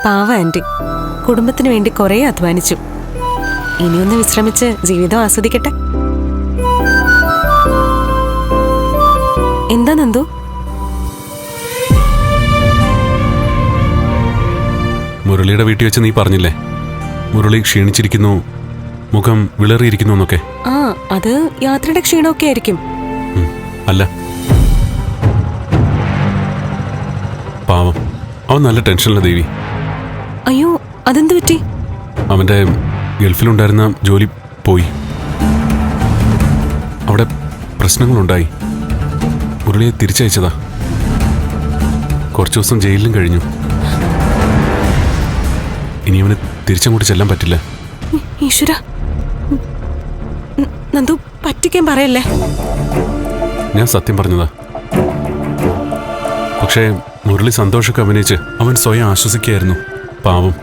പാവ ആന്റി, കുടുംബത്തിന് വേണ്ടി കുറെ അധ്വാനിച്ചു. ഇനിയൊന്ന് വിശ്രമിച്ച് ജീവിതം ആസ്വദിക്കട്ടെ. എന്താ നന്ദു? മുരളിയുടെ വീട്ടിൽ വെച്ച് നീ പറഞ്ഞില്ലേ മുരളി ക്ഷീണിച്ചിരിക്കുന്നു, മുഖം വിളറിയിരിക്കുന്നു എന്നൊക്കെ? ആ, അത് യാത്രയുടെ ക്ഷീണമൊക്കെ ആയിരിക്കും. അല്ല, പാവം, അവൻ നല്ല ടെൻഷനില്ല ദേവി. അയ്യോ, അതെന്ത് പറ്റി? അവന്റെ ഗൾഫിലുണ്ടായിരുന്ന ജോലി പോയി. അവിടെ പ്രശ്നങ്ങളുണ്ടായി. മുരളിയെ തിരിച്ചയച്ചതാ. കുറച്ചു ദിവസം ജയിലിലും കഴിഞ്ഞു. ഇനി അവന് തിരിച്ചങ്ങോട്ട് ചെല്ലാൻ പറ്റില്ല. ഈശ്വര, നന്ദു പറ്റിക്കാൻ പറയല്ലേ. ഞാൻ സത്യം പറഞ്ഞതാ. പക്ഷേ മുരളി സന്തോഷമൊക്കെ അഭിനയിച്ച് അവൻ സ്വയം ആശ്വസിക്കുകയായിരുന്നു. പാവം,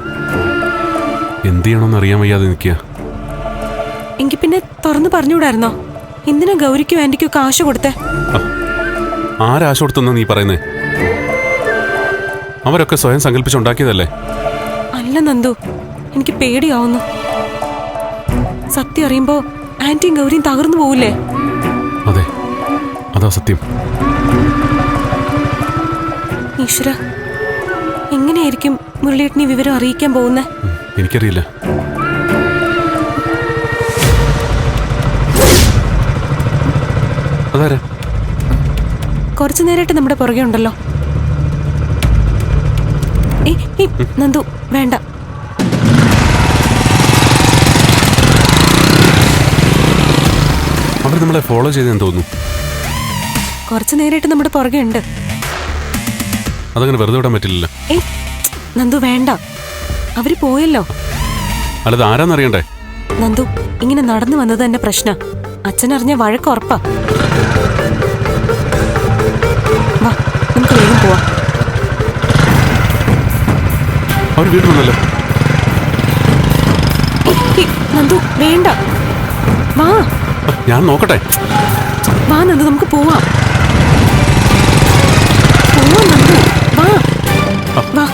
എന്ത് ചെയ്യണമെന്ന് അറിയാൻ വയ്യാതെ നിൽക്കുക. എങ്കിൽ പിന്നെ തുറന്നു പറഞ്ഞുകൂടായിരുന്നോ? എന്തിനാ ഗൗരിക്കും ആന്റിക്കും കാശ് കൊടുത്തേ? ആരാശ കൊടുത്തെന്നാ നീ പറയുന്നേ? അവരൊക്കെ സ്വയം സങ്കല്പിച്ചുണ്ടാക്കിയതല്ലേ. അല്ല നന്ദു, എനിക്ക് പേടിയാവുന്നു. സത്യം അറിയുമ്പോ ആന്റിയും ഗൗരിയും തകർന്നു പോവില്ലേ? അതെ, അതാ സത്യം. ഈശ്വര, എങ്ങനെയായിരിക്കും മുരളിയേട്ടനെ വിവരം അറിയിക്കാൻ പോകുന്നേ? എനിക്കറിയില്ല. അതാരെ? കുറച്ചു നേരമായിട്ട് നമ്മുടെ പുറകെ ഉണ്ടല്ലോ. നന്ദു വേണ്ട. അവർ നമ്മളെ ഫോളോ ചെയ്തെന്ന് തോന്നുന്നു. കുറച്ചു നേരമായിട്ട് നമ്മുടെ പുറകെ ഉണ്ട്. അതങ്ങനെ വെറുതെ വിടാൻ പറ്റില്ലല്ലോ. നന്ദു വേണ്ട, അവര് പോയല്ലോ. അല്ലത് ആരാന്നറിയണ്ടേ? നന്ദു, ഇങ്ങനെ നടന്നു വന്നത് തന്നെ പ്രശ്നം. അച്ഛനറിഞ്ഞ വഴക്ക് ഉറപ്പാ. വാ, നമുക്ക് വേഗം പോവാം. അവർ വീട്ടിൽ വന്നല്ലോ. നന്ദു വേണ്ട, വാ. ഞാൻ നോക്കട്ടെ. വാ നന്ദു, നമുക്ക് പോവാം. പോവാം നന്ദു, വാ വാ.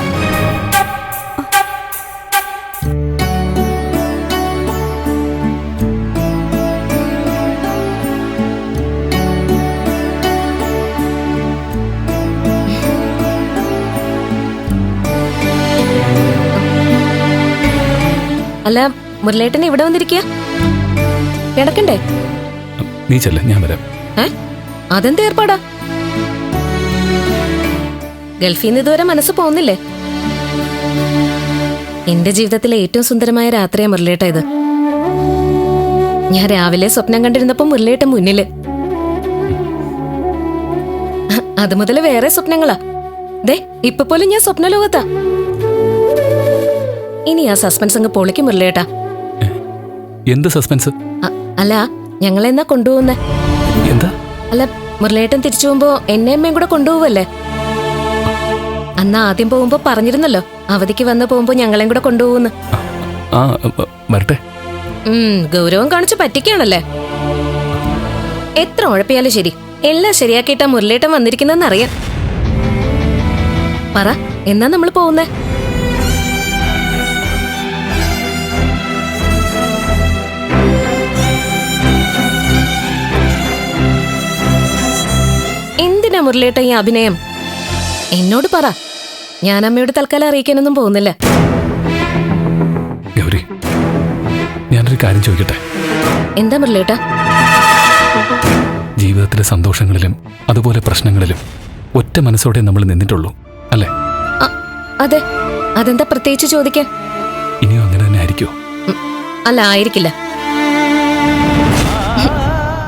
അല്ല, മുരളേട്ടൻ ഇവിടെ വന്നിരിക്കുക കിടക്കണ്ടേ? നീ ചെല്ല, ഞാൻ വരാം. അതെന്ത് ഏർപ്പാടാ? ഗൾഫിൽ നിന്ന് ഇതുവരെ മനസ്സ് പോകുന്നില്ലേ? എന്റെ ജീവിതത്തിലെ ഏറ്റവും സുന്ദരമായ രാത്രിയാ മുരളേട്ട ഇത്. ഞാൻ രാവിലെ സ്വപ്നം കണ്ടിരുന്നപ്പോ മുരളേട്ട മുന്നില്. അത് മുതൽ വേറെ സ്വപ്നങ്ങളാ. ദേ, ഇപ്പൊ പോലും ഞാൻ സ്വപ്നലോകത്താ. ഇനി ആ സസ്പെൻസ് അങ്ങ് പൊളിക്കും മുരളേട്ടാ. എന്ത് സസ്പെൻസ്? അല്ല, ഞങ്ങളെന്നാ കൊണ്ടുപോകുന്നേ? എന്താ? അല്ല, മുരളേട്ടൻ തിരിച്ചു പോകുമ്പോ എന്നെ അമ്മയും കൂടെ കൊണ്ടുപോവല്ലേ? അന്ന് ആദ്യം പോകുമ്പോ പറഞ്ഞിരുന്നല്ലോ, അവധിക്ക് വന്ന് പോകുമ്പോ ഞങ്ങളെയും കൂടെ കൊണ്ടുപോകുന്നു. വരട്ടെ. ഗൗരവം കാണിച്ച് പറ്റിക്കാണല്ലേ? എത്ര ഉഴപ്പിയാലും ശരി, എല്ലാം ശരിയാക്കിയിട്ടാ മുരളേട്ടൻ വന്നിരിക്കുന്നെന്ന് അറിയാം. പറ, എന്നാ നമ്മൾ പോകുന്നേ? എന്തിനാ മുരളേട്ട ഈ അഭിനയം? എന്നോട് പറ. ഞാൻ അമ്മയോട് തൽക്കാലം അറിയിക്കാനൊന്നും പോകുന്നില്ല. ഗൗരി, ഞാനൊരു കാര്യം ചോദിക്കട്ടെ? എന്താ മുരളേട്ട? ജീവിതത്തിലെ സന്തോഷങ്ങളിലും അതുപോലെ പ്രശ്നങ്ങളിലും ഒറ്റ മനസ്സോടെ നമ്മൾ നിന്നിട്ടുള്ളൂ, അല്ലേ? അതെ. അതെന്താ പ്രത്യേകിച്ച് ചോദിക്കാൻ? ഇനിയും അങ്ങനെ തന്നെ ആയിരിക്കോ? അല്ല, ആയിരിക്കില്ല.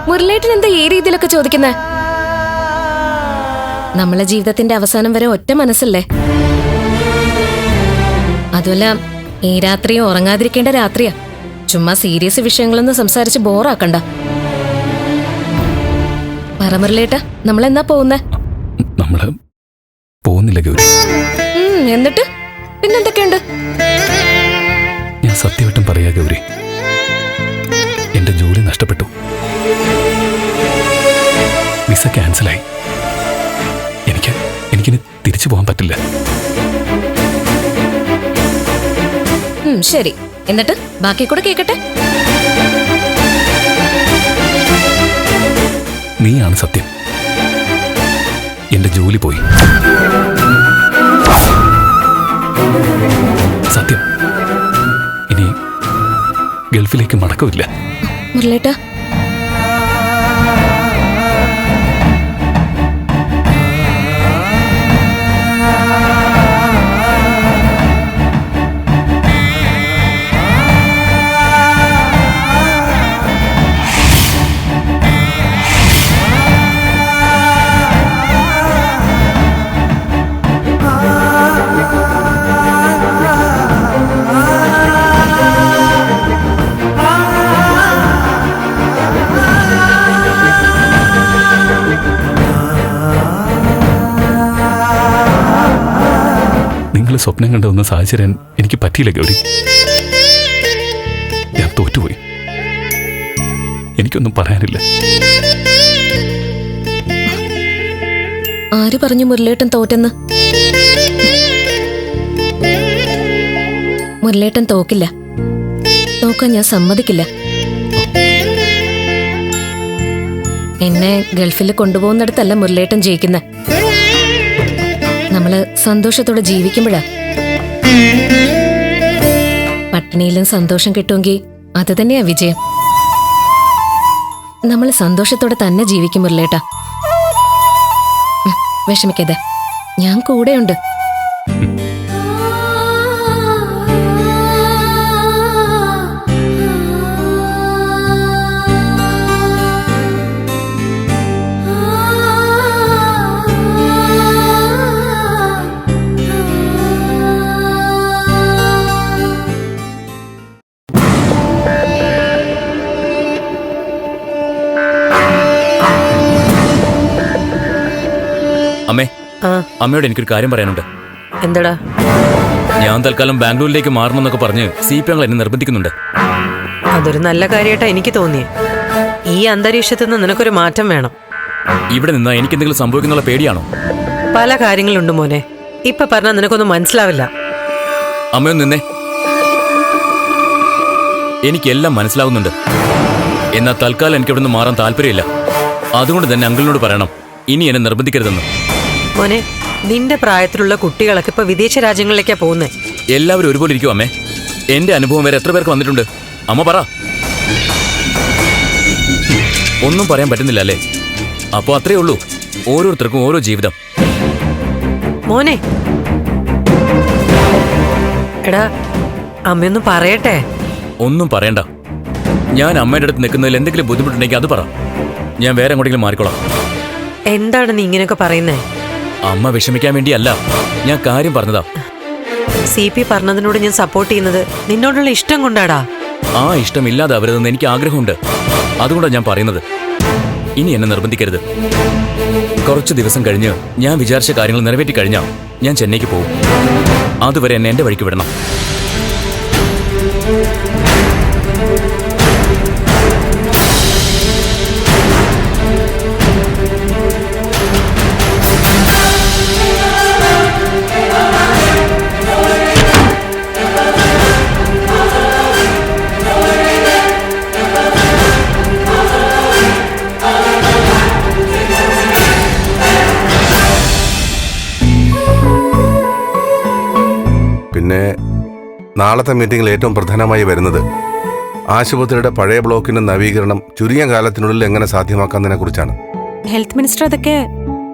മുരളേട്ടൻ എന്താ ഈ രീതിയിലൊക്കെ ചോദിക്കുന്നേ? നമ്മളെ ജീവിതത്തിന്റെ അവസാനം വരെ ഒറ്റ മനസ്സല്ലേ? അതുമല്ല, ഈ രാത്രിയും ഉറങ്ങാതിരിക്കേണ്ട രാത്രിയാ. ചുമ്മാ സീരിയസ് വിഷയങ്ങളൊന്നും സംസാരിച്ച് ബോറാക്കണ്ട. പറ മുരളേട്ട, നമ്മളെന്നാ പോകുന്നേ? നമ്മള് പോകുന്നില്ല ഗൗരി. എന്നിട്ട് പിന്നെന്തൊക്കെയുണ്ട്? ഞാൻ സത്യമായിട്ടും പറയാ ഗൗരി, എന്റെ ജോലി നഷ്ടപ്പെട്ടു. വിസ ക്യാൻസലായി. എനിക്കിനി തിരിച്ചു പോകാൻ പറ്റില്ല. ശരി, എന്നിട്ട് ബാക്കി കൂടെ കേക്കട്ടെ. നീയാണ് സത്യം. എന്റെ ജോലി പോയി. സത്യം. ഇനി ഗൾഫിലേക്ക് മടക്കമില്ല. മുരളേട്ടാ, സ്വപ്നം കണ്ടൊന്ന് സാധിച്ചു തരാൻ എനിക്ക് പറ്റിയില്ല ഗൗരി. ഞാൻ തോറ്റുപോയി. എനിക്കൊന്നും പറയാനില്ല. ആര് പറഞ്ഞു മുരളേട്ടൻ തോറ്റെന്ന്? മുരളേട്ടൻ തോക്കില്ല. തോക്കാൻ ഞാൻ സമ്മതിക്കില്ല. എന്നെ ഗൾഫിൽ കൊണ്ടുപോകുന്നിടത്തല്ല മുരളേട്ടൻ ജയിക്കുന്നത്. നമ്മള് സന്തോഷത്തോടെ ജീവിക്കുമ്പോഴാ. പട്ടിണിയിലും സന്തോഷം കിട്ടുമെങ്കിൽ അത് തന്നെയാ വിജയം. നമ്മൾ സന്തോഷത്തോടെ തന്നെ ജീവിക്കും മുരളേട്ടാ. വിഷമിക്കാതെ, ഞാൻ കൂടെയുണ്ട്. അമ്മേ, അമ്മയോട് എനിക്കൊരു കാര്യം പറയാനുണ്ട്. എന്താടാ? ഞാൻ തൽക്കാലം ബാംഗ്ലൂരിലേക്ക് മാറണമെന്നൊക്കെ പറഞ്ഞ് CPM എന്നെ നിർബന്ധിക്കുന്നുണ്ട്. അതൊരു നല്ല കാര്യമായിട്ടാ എനിക്ക് തോന്നിയേ. ഈ അന്തരീക്ഷത്തിൽ നിന്ന് നിനക്കൊരു മാറ്റം വേണം. ഇവിടെ നിന്നാ എനിക്ക് എന്തെങ്കിലും സംഭവിക്കുന്നുള്ള പേടിയാണോ? പല കാര്യങ്ങളുണ്ട് മോനെ. ഇപ്പൊ പറഞ്ഞാൽ നിനക്കൊന്നും മനസ്സിലാവില്ല. അമ്മയൊന്ന് നിന്നേ. എനിക്കെല്ലാം മനസ്സിലാവുന്നുണ്ട്. എന്നാൽ തൽക്കാലം എനിക്ക് ഇവിടെ നിന്ന് മാറാൻ താല്പര്യമില്ല. അതുകൊണ്ട് തന്നെ അങ്കിളിനോട് പറയണം, ഇനി എന്നെ നിർബന്ധിക്കരുതെന്ന്. മോനെ, നിന്റെ പ്രായത്തിലുള്ള കുട്ടികളൊക്കെ ഇപ്പൊ വിദേശ രാജ്യങ്ങളിലേക്കാ പോകുന്നത്. എല്ലാവരും ഒരുപോലെ ഇരിക്കും അമ്മേ. എന്റെ അനുഭവം വരെ എത്ര പേർക്ക് വന്നിട്ടുണ്ട്? അമ്മ പറ. ഒന്നും പറയാൻ പറ്റുന്നില്ല അല്ലേ? അപ്പൊ അത്രേ ഉള്ളൂ. ഓരോരുത്തർക്കും ഓരോ ജീവിതം. മോനെ, എടാ, അമ്മയൊന്നും പറയട്ടെ. ഒന്നും പറയണ്ട. ഞാൻ അമ്മയുടെ അടുത്ത് നിൽക്കുന്നതിൽ എന്തെങ്കിലും ബുദ്ധിമുട്ടുണ്ടെങ്കിൽ അത് പറ. ഞാൻ വേറെ എങ്ങോട്ടെങ്കിലും മാറിക്കോളാം. എന്താണ് നീ ഇങ്ങനെയൊക്കെ പറയുന്നേ? അമ്മ വിഷമിക്കാൻ വേണ്ടിയല്ല, ഞാൻ കാര്യം പറഞ്ഞതാ. CP പറഞ്ഞതിനോട് ഞാൻ സപ്പോർട്ട് ചെയ്യുന്നത് നിന്നോടുള്ള ഇഷ്ടം കൊണ്ടാടാ. ആ ഇഷ്ടം ഇല്ലാതാവരുതെന്ന് എനിക്ക് ആഗ്രഹമുണ്ട്. അതുകൊണ്ടാണ് ഞാൻ പറയുന്നത്. ഇനി എന്നെ നിർബന്ധിക്കരുത്. കുറച്ച് ദിവസം കഴിഞ്ഞ് ഞാൻ വിചാരിച്ച കാര്യങ്ങൾ നിറവേറ്റി കഴിഞ്ഞാൽ ഞാൻ ചെന്നൈക്ക് പോകും. അതുവരെ എന്നെ എന്റെ വഴിക്ക് വിടണം. പിന്നെ നാളത്തെ മീറ്റിംഗിൽ ഏറ്റവും പ്രധാനമായി വരുന്നത് ആശുപത്രിയുടെ പഴയ ബ്ലോക്കിന്റെ നവീകരണം ചുരുങ്ങിയ കാലത്തിനുള്ളിൽ എങ്ങനെ സാധ്യമാക്കുന്നതിനെ കുറിച്ചാണ്. ഹെൽത്ത് മിനിസ്റ്റർ അതൊക്കെ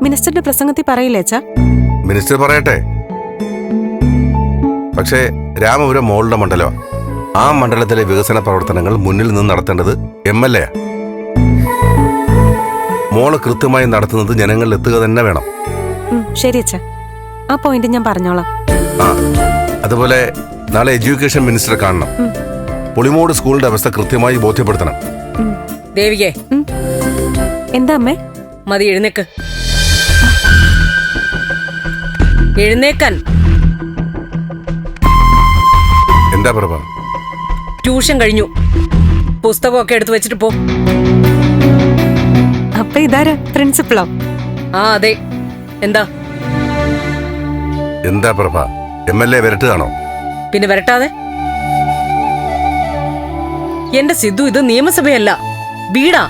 മിനിസ്റ്ററുടെ പ്രസംഗത്തിൽ പറയില്ലേ അച്ഛാ? മിനിസ്റ്റർ പറയട്ടെ. പക്ഷേ രാമപുരം മോളുടെ മണ്ഡലമാണ്. ആ മണ്ഡലത്തിലെ വികസന പ്രവർത്തനങ്ങൾ മുന്നിൽ നിന്ന് നടത്തേണ്ടത് MLA. മോള് കൃത്യമായി നടത്തുന്നത് ജനങ്ങളിൽ എത്തുക തന്നെ വേണം. ശരി അച്ഛാ, ആ പോയിന്റ് ഞാൻ പറഞ്ഞോളാം. അതുപോലെ നാളെ എഡ്യൂക്കേഷൻ മിനിസ്റ്റർ കാണണം. പുളിമോട് സ്കൂളിന്റെ അവസ്ഥ കൃത്യമായി ബോധ്യപ്പെടുത്തണം. ദേവികേ, എന്താ അമ്മേ? മതി, എഴുന്നേക്ക്. എഴുന്നേക്കാൻ. എന്താ പ്രഭ? ട്യൂഷൻ കഴിഞ്ഞു. പുസ്തകമൊക്കെ എടുത്തു വെച്ചിട്ട് പോ. അപ്പൊ ഇതാരാ? പ്രിൻസിപ്പളോ? ആ അതെ. എന്താ എന്താ പ്രഭ? MLA വരട്ടുകയാണോ? പിന്നെ വരട്ടാതെ. എന്റെ സിദ്ധു, ഇത് നിയമസഭയല്ല, വീടാ.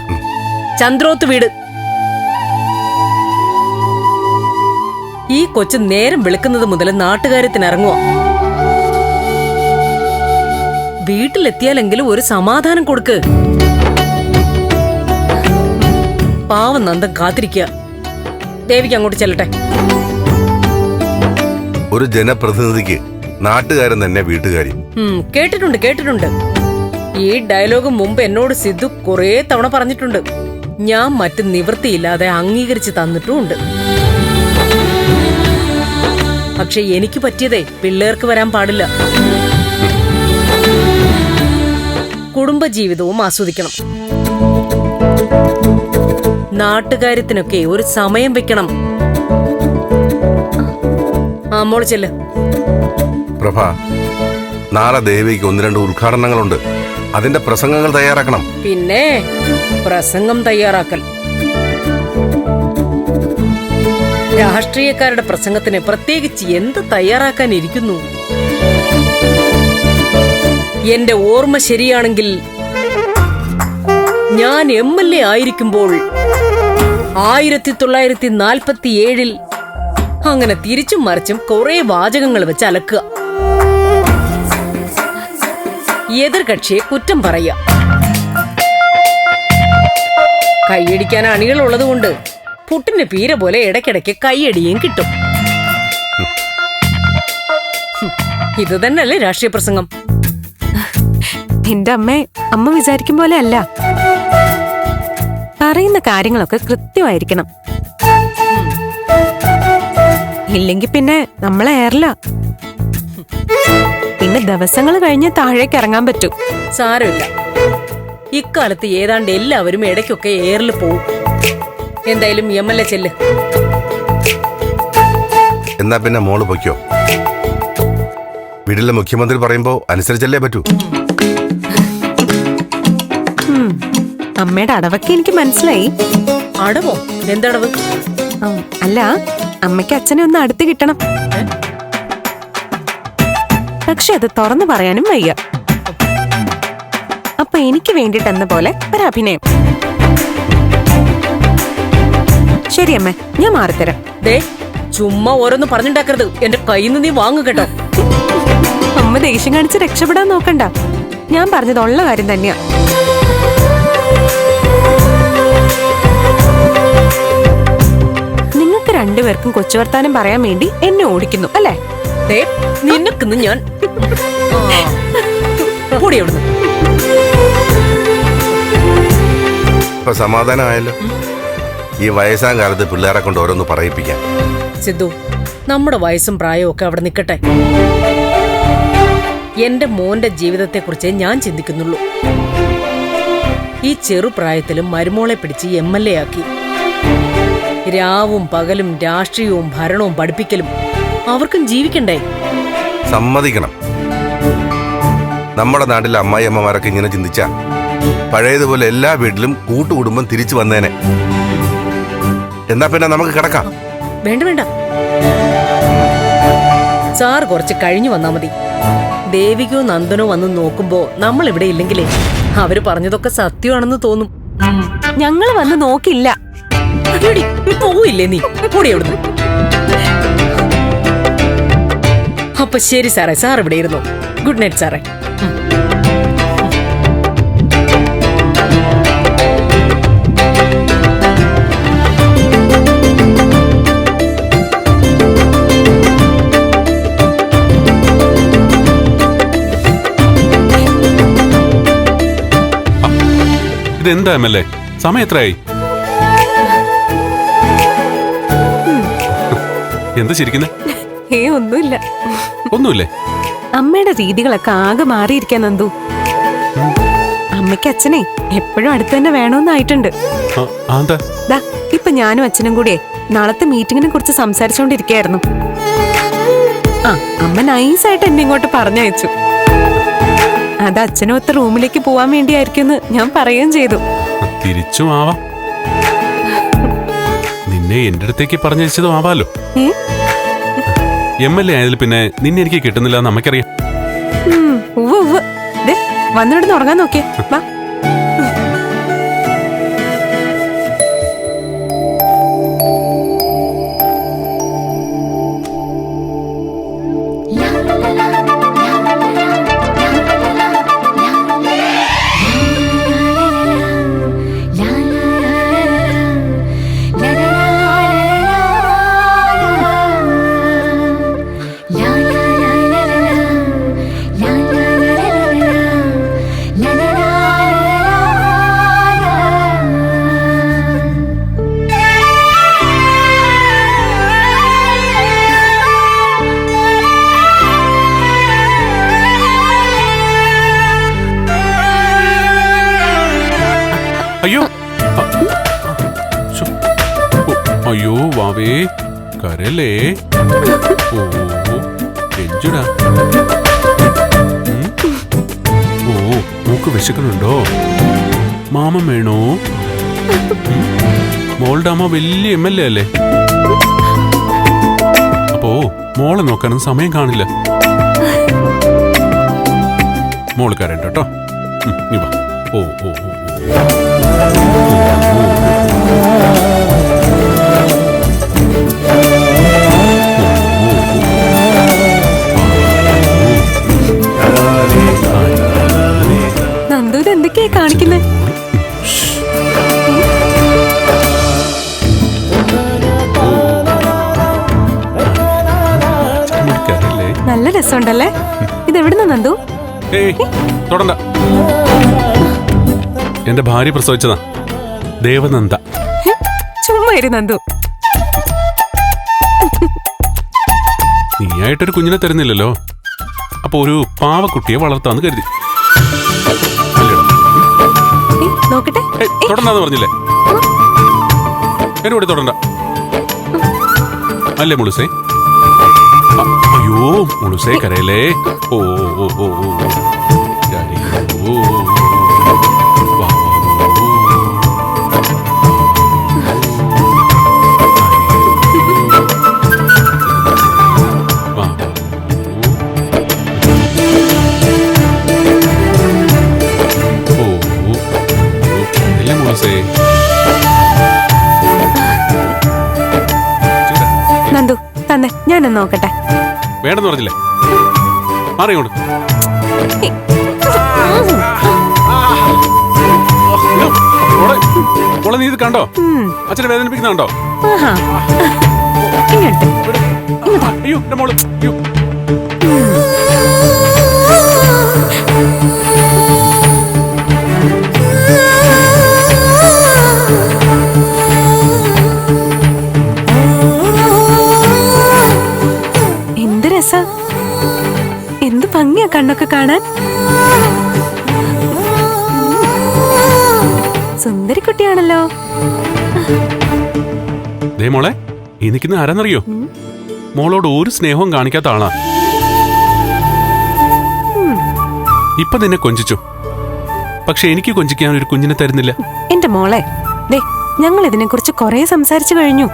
ചന്ദ്രോത്ത് വീട്. ഈ കൊച്ചു നേരം വെളുക്കുന്നത് മുതൽ നാട്ടുകാര്യത്തിനിറങ്ങുക. വീട്ടിലെത്തിയാലെങ്കിലും ഒരു സമാധാനം കൊടുക്ക്. പാവം നന്ദൻ കാത്തിരിക്കുക. ദേവിക്ക് അങ്ങോട്ട് ചെല്ലട്ടെ. ഒരു ജനപ്രതിനിധിക്ക് നാട്ടുകാരൻ തന്നെ വീട്ടുകാരി. കേട്ടിട്ടുണ്ട് കേട്ടിട്ടുണ്ട്. ഈ ഡയലോഗ് മുമ്പ് എന്നോട് സിദ്ധു കുറേ തവണ പറഞ്ഞിട്ടുണ്ട്. ഞാൻ മറ്റ് നിവൃത്തിയില്ലാതെ അംഗീകരിച്ച് തന്നിട്ടുമുണ്ട്. പക്ഷെ എനിക്ക് പറ്റിയതേ പിള്ളേർക്ക് വരാൻ പാടില്ല. കുടുംബജീവിതവും ആസ്വദിക്കണം. നാട്ടുകാര്യത്തിനൊക്കെ ഒരു സമയം വെക്കണം. ആ മോള് ചെല്ല്. പ്രഭ, നാളെ ദേവിക്ക് 1-2 ഉദ്ഘാടനങ്ങളുണ്ട്. അതിന്റെ പ്രസംഗങ്ങൾ തയ്യാറാക്കണം. പിന്നെ പ്രസംഗം തയ്യാറാക്കൽ. രാഷ്ട്രീയക്കാരുടെ പ്രസംഗത്തിന് പ്രത്യേകിച്ച് എന്ത് തയ്യാറാക്കാനിരിക്കുന്നു? എന്റെ ഓർമ്മ ശരിയാണെങ്കിൽ ഞാൻ MLA ആയിരിക്കുമ്പോൾ 1947 അങ്ങനെ തിരിച്ചും മറിച്ചും കുറെ വാചകങ്ങൾ വെച്ച് അലക്കുക. എതിർകക്ഷിയെ കുറ്റം പറയുക. കൈയടിക്കാൻ അണികളുള്ളതുകൊണ്ട് പുട്ടിന് പീര പോലെ ഇടയ്ക്കിടയ്ക്ക് കൈയടിയും കിട്ടും. ഇത് തന്നെയല്ലേ രാഷ്ട്രീയ പ്രസംഗം? എന്റെ അമ്മ വിചാരിക്കും പോലെ അല്ല. പറയുന്ന കാര്യങ്ങളൊക്കെ കൃത്യമായിരിക്കണം. ഇല്ലെങ്കിൽ പിന്നെ നമ്മളെ ഏറില്ല. പിന്നെ ദിവസങ്ങൾ കഴിഞ്ഞ് താഴേക്ക് ഇറങ്ങാൻ പറ്റും. സാരമില്ല, ഇക്കാലത്ത് ഏതാണ്ട് എല്ലാവരും ഇടയ്ക്കൊക്കെ ഏറിൽ പോവും. എന്തായാലും MLA ചെല്ല്. എന്നാ പിന്നെ മോള് പൊയ്ക്കോ. വീട്ടിലെ മുഖ്യമന്ത്രി പറയുമ്പോ അനുസരിച്ചല്ലേ പറ്റൂ. അമ്മയുടെ അടവൊക്കെ എനിക്ക് മനസ്സിലായി. അടവോ? എന്തടവ്? അല്ല, അമ്മയ്ക്ക് അച്ഛനെ ഒന്ന് അടുത്ത് കിട്ടണം. പക്ഷെ അത് തുറന്നു പറയാനും വയ്യ. അപ്പൊ എനിക്ക് വേണ്ടിട്ടെന്ന പോലെ ഒരഭിനയം. ശരി അമ്മ, ഞാൻ മാറിത്തരാം. ദേ, ചുമ്മാ ഓരോന്ന് പറഞ്ഞുണ്ടാക്കരുത്. എന്റെ കയ്യിൽ നിന്ന് നീ വാങ്ങു കേട്ടോ. അമ്മ ദേഷ്യം കാണിച്ച് രക്ഷപ്പെടാൻ നോക്കണ്ട. ഞാൻ പറഞ്ഞതുള്ള കാര്യം തന്നെയാ. നിങ്ങൾക്ക് രണ്ടുപേർക്കും കൊച്ചുവർത്താനം പറയാൻ വേണ്ടി എന്നെ ഓടിക്കുന്നു അല്ലേ? ദേ, നിനക്കിന്ന് ഞാൻ കൂടി എവിടുന്ന്. ഇപ്പൊ സമാധാനമായല്ലോ. ഈ വയസ്സാം കാലത്ത് പിള്ളേരെ കൊണ്ട് ഓരോന്ന് പറയിപ്പിക്കാം. സിദ്ധു, നമ്മുടെ വയസ്സും പ്രായവും ഒക്കെ അവിടെ നിൽക്കട്ടെ. എന്റെ മോന്റെ ജീവിതത്തെക്കുറിച്ച് ഞാൻ ചിന്തിക്കുന്നുള്ളൂ. ഈ ചെറുപ്രായത്തിലും മരുമോളെ പിടിച്ച് MLA ആക്കി. രാവും പകലും രാഷ്ട്രീയവും ഭരണവും പഠിപ്പിക്കലും. അവർക്കും ജീവിക്കണ്ടേ? സമ്മതിക്കണം. നമ്മുടെ നാട്ടിലെ അമ്മായിയമ്മമാരൊക്കെ ഇങ്ങനെ ചിന്തിച്ചാ പഴയതുപോലെ എല്ലാ വീട്ടിലും കൂട്ടുകുടുംബം തിരിച്ചു വന്നേനെ. എന്നാ പിന്നെ നമുക്ക് കിടക്കാം. വേണ്ട വേണ്ട, സാർ കുറച്ച് കഴിഞ്ഞു വന്നാ മതി. ദേവികയോ നന്ദനോ വന്ന് നോക്കുമ്പോ നമ്മൾ ഇവിടെ ഇല്ലെങ്കിലേ അവര് പറഞ്ഞതൊക്കെ സത്യമാണെന്ന് തോന്നും. ഞങ്ങൾ വന്ന് നോക്കില്ല. പോവില്ലേ നീ? കൂടി എവിടുന്ന്? അപ്പൊ ശരി സാറേ, സാർ ഇവിടെ ഇരുന്നു. ഗുഡ് നൈറ്റ് സാറേ. ഇതെന്താ MLA? സമയം എത്രയായി? എന്ത് ചിരിക്കുന്നേ? ഒന്നുമില്ല. ഒന്നുമില്ലേ? അമ്മയുടെ രീതികളൊക്കെ ആകെ മാറിയിരിക്കാൻ നന്ദു. അമ്മയ്ക്ക് അച്ഛനെ എപ്പോഴും അടുത്ത് തന്നെ വേണമെന്നായിട്ടുണ്ട്. ദാ ഇപ്പൊ ഞാനും അച്ഛനും കൂടിയേ നാളത്തെ മീറ്റിങ്ങിനെ കുറിച്ച് സംസാരിച്ചോണ്ടിരിക്കായിരുന്നു. അമ്മ നൈസായിട്ട് എന്നെ ഇങ്ങോട്ട് പറഞ്ഞയച്ചു. അത് അച്ഛനൊത്ത റൂമിലേക്ക് പോവാൻ വേണ്ടിയായിരിക്കും ഞാൻ പറയുകയും ചെയ്തു. തിരിച്ചും ആവാം. നിന്നെ എന്റെ അടുത്തേക്ക് പറഞ്ഞയച്ചതും ആവാലോ. MLA ആയതിൽ പിന്നെ നിന്നെ എനിക്ക് കിട്ടുന്നില്ല എന്ന് അമ്മയ്ക്കറിയാം. വന്നിടുന്ന് ഉറങ്ങാൻ നോക്കിയേ വാ. അയ്യോ ശ്ശോ. അയ്യോ വാവേ കരല്ലേ. ഓ എഞ്ചുടാ. ഓ മൂക്ക് വിശക്കണുണ്ടോ? മാമൻ വേണോ? മോളുടെ അമ്മ വലിയ MLA അല്ലേ? അപ്പോ മോളെ നോക്കാനും സമയം കാണില്ല. മോള് കരണ്ട കേട്ടോ. നീ വാ. ഓ ഓ ഓ നന്ദു എന്തൊക്കെയാ കാണിക്കുന്നേ? നല്ല രസമുണ്ടല്ലേ? ഇതെവിടുന്ന നന്ദു? തൊടണ്ട. എന്റെ ഭാര്യ പ്രസവിച്ചതാ, ദേവനന്ദ. ചുമ്മാ ഇരു നന്ദു. നീയായിട്ടൊരു കുഞ്ഞിനെ തരുന്നില്ലല്ലോ, അപ്പൊ ഒരു പാവക്കുട്ടിയെ വളർത്താന്ന് കരുതി. നോക്കട്ടെ. തൊടണ്ടെന്ന് പറഞ്ഞില്ലേ? എന്നെ കൂടി തൊടണ്ട അല്ലേ മുളുസേ? അയ്യോ മുളുസേ കരയല്ലേ. ഓ ഓ ഓ ഓ നന്ദു തന്നെ ഞാനൊന്ന് നോക്കട്ടെ. വേണ്ടെന്ന് പറഞ്ഞില്ലേ? അറിയോണ്ട് നീ ഇത് കണ്ടോ? അച്ഛനെ വേദനിപ്പിക്കുന്നുണ്ടോ? അയ്യോ എന്റെ മോള്. അയ്യോ എന്ത് രസ, എന്ത് ഭംഗിയാ കണ്ണൊക്കെ കാണാൻ. സുന്ദരി കുട്ടിയാണല്ലോ. ദേ മോളെ, ഈ നിൽക്കുന്ന ആരാന്നറിയോ? മോളോട് ഒരു സ്നേഹവും കാണിക്കാത്ത ആളാ. ഇപ്പൊ നിന്നെ കൊഞ്ചിച്ചു, പക്ഷെ എനിക്ക് കൊഞ്ചിക്കാൻ ഒരു കുഞ്ഞിനെ തരുന്നില്ല. എന്റെ മോളെ, ദേ ഞങ്ങൾ ഇതിനെ കുറിച്ച് കൊറേ സംസാരിച്ചു കഴിഞ്ഞു.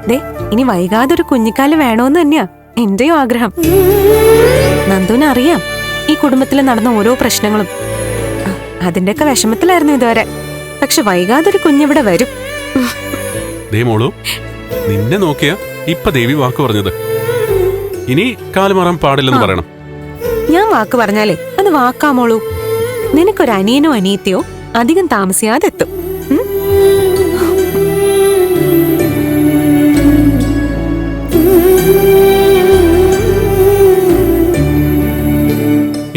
ദേ ഇനി വൈകാതെ ഒരു കുഞ്ഞിക്കാല് വേണോന്ന് തന്നെയാ എന്റെയും ആഗ്രഹം. നന്ദുവിന് അറിയാം ഈ കുടുംബത്തിൽ നടന്ന ഓരോ പ്രശ്നങ്ങളും. അതിന്റെയൊക്കെ വിഷമത്തിലായിരുന്നു ഇതുവരെ. പക്ഷെ വൈകാതെ ഒരു കുഞ്ഞിവിടെ വരും. ദേ മോളു, നിന്നെ നോക്കിയ ഇപ്പൊ ദേവി വാക്ക് പറഞ്ഞത്. ഇനി കാലുമാറാൻ പാടില്ലെന്ന് പറയണം. ഞാൻ വാക്ക് പറഞ്ഞാലേ അത് വാക്കാമോളൂ. നിനക്കൊരു അനിയനോ അനിയത്തിയോ അധികം താമസിയാതെ എത്തും.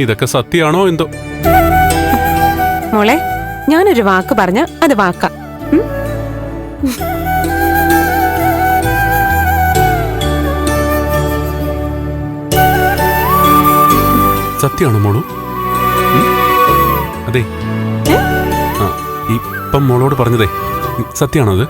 ഇതൊക്കെ സത്യാണോ എന്തോ? മോളെ, ഞാനൊരു വാക്ക് പറഞ്ഞ അത് വാക്കാം. സത്യാണോ മോളു? അതെ, ഇപ്പം മോളോട് പറഞ്ഞതേ സത്യാണോ അത്?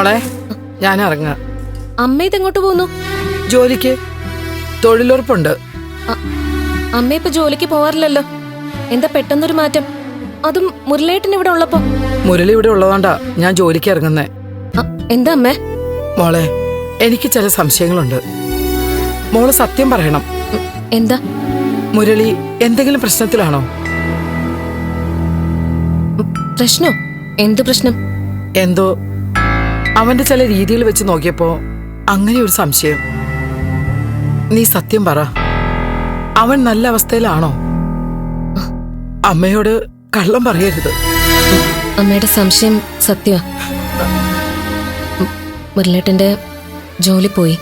മോളെ ഞാൻ ഇറങ്ങാം. അമ്മ ഇതെങ്ങോട്ട് പോകുന്നു? ജോലിക്ക് തൊഴിലുറപ്പുണ്ട്. അമ്മ ഇപ്പൊ ജോലിക്ക് പോവാറില്ലല്ലോ, എന്താ പെട്ടെന്നൊരു മാറ്റം? അതും മുരളേട്ടൻ ഇവിടെ ഉള്ളപ്പോ. മുരളി ഇവിടെ ഉള്ളതുകൊണ്ടാ ഞാൻ ജോലിക്ക് ഇറങ്ങുന്നേ. എന്താ അമ്മേ? മോളെ എനിക്ക് ചില സംശയങ്ങളുണ്ട്. മോള് സത്യം പറയണം. എന്താ? മുരളി എന്തെങ്കിലും പ്രശ്നത്തിലാണോ? പ്രശ്നോ? എന്ത് പ്രശ്നം? എന്തോ അവന്റെ ചില രീതികൾ വെച്ച് നോക്കിയപ്പോ അങ്ങനെ ഒരു സംശയം. നീ സത്യം പറ, അവൻ നല്ല അവസ്ഥയിലാണോ? അമ്മയോട് കള്ളം പറയരുത്. അമ്മയുടെ സംശയം സത്യമാ. മുരളേട്ടന്റെ ജോലി പോയി.